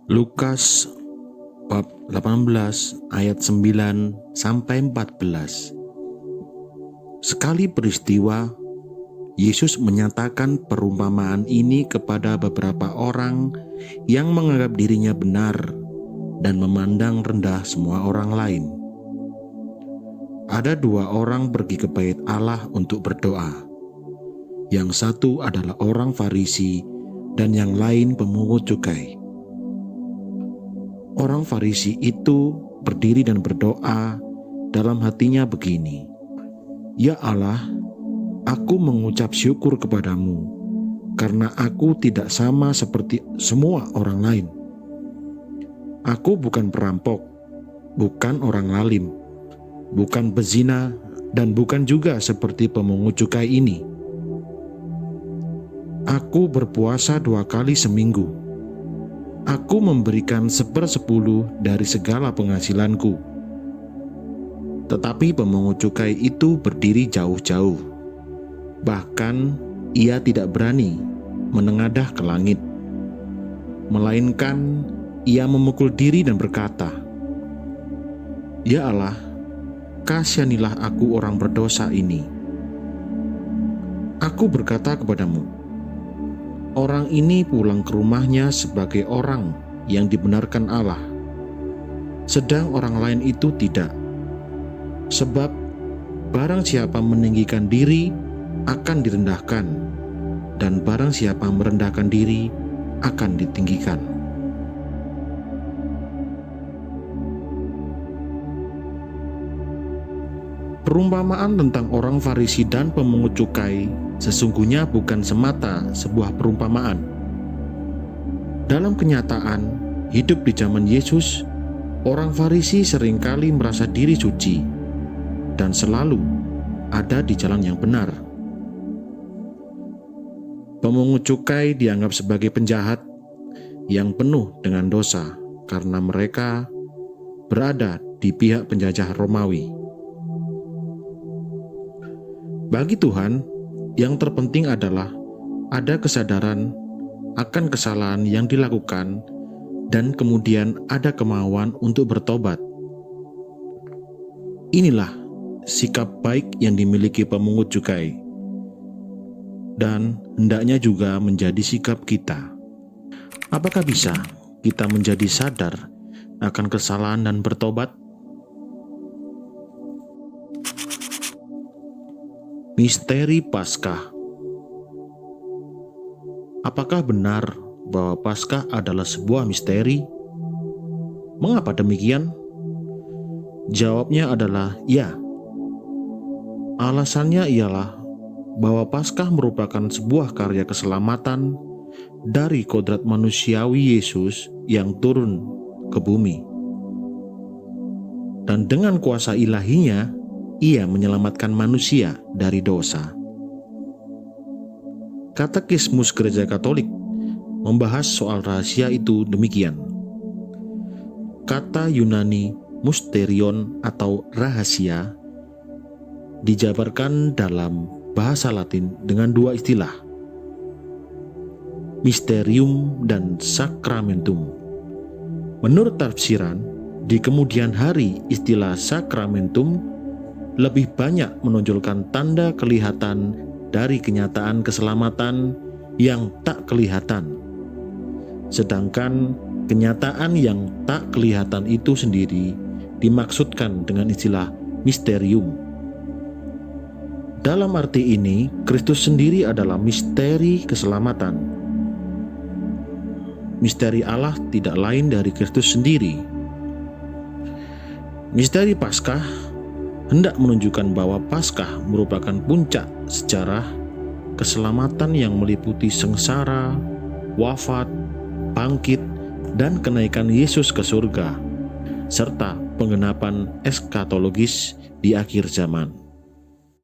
Lukas bab 18 ayat 9 sampai 14. Sekali peristiwa, Yesus menyatakan perumpamaan ini kepada beberapa orang yang menganggap dirinya benar dan memandang rendah semua orang lain. Ada dua orang pergi ke bait Allah untuk berdoa. Yang satu adalah orang Farisi dan yang lain pemungut cukai. Orang Farisi itu berdiri dan berdoa dalam hatinya begini, "Ya Allah, aku mengucap syukur kepadamu karena aku tidak sama seperti semua orang lain. Aku bukan perampok, bukan orang zalim, bukan pezina, dan bukan juga seperti pemungut cukai ini. Aku berpuasa 2 kali seminggu. Aku memberikan 1/10 dari segala penghasilanku." Tetapi pemungut cukai itu berdiri jauh-jauh. Bahkan ia tidak berani menengadah ke langit, melainkan ia memukul diri dan berkata, "Ya Allah, kasihanilah aku orang berdosa ini." Aku berkata kepadamu, orang ini pulang ke rumahnya sebagai orang yang dibenarkan Allah, sedang orang lain itu tidak. Sebab barang siapa meninggikan diri akan direndahkan, dan barang siapa merendahkan diri akan ditinggikan. Perumpamaan tentang orang Farisi dan pemungut cukai sesungguhnya bukan semata sebuah perumpamaan. Dalam kenyataan hidup di zaman Yesus, orang Farisi seringkali merasa diri suci dan selalu ada di jalan yang benar. Pemungut cukai dianggap sebagai penjahat yang penuh dengan dosa karena mereka berada di pihak penjajah Romawi. Bagi Tuhan, yang terpenting adalah ada kesadaran akan kesalahan yang dilakukan dan kemudian ada kemauan untuk bertobat. Inilah sikap baik yang dimiliki pemungut cukai, dan hendaknya juga menjadi sikap kita. Apakah bisa kita menjadi sadar akan kesalahan dan bertobat? Misteri Paskah. Apakah benar bahwa Paskah adalah sebuah misteri? Mengapa demikian? Jawabnya adalah ya. Alasannya ialah bahwa Paskah merupakan sebuah karya keselamatan dari kodrat manusiawi Yesus yang turun ke bumi. Dan dengan kuasa ilahinya, ia menyelamatkan manusia dari dosa. Katekismus Gereja Katolik membahas soal rahasia itu demikian. Kata Yunani mysterion atau rahasia dijabarkan dalam bahasa Latin dengan dua istilah, mysterium dan sacramentum. Menurut tafsiran, di kemudian hari istilah sacramentum lebih banyak menonjolkan tanda kelihatan dari kenyataan keselamatan yang tak kelihatan. Sedangkan kenyataan yang tak kelihatan itu sendiri dimaksudkan dengan istilah misterium. Dalam arti ini, Kristus sendiri adalah misteri keselamatan. Misteri Allah tidak lain dari Kristus sendiri. Misteri Paskah hendak menunjukkan bahwa Paskah merupakan puncak sejarah keselamatan yang meliputi sengsara, wafat, bangkit, dan kenaikan Yesus ke surga, serta penggenapan eskatologis di akhir zaman.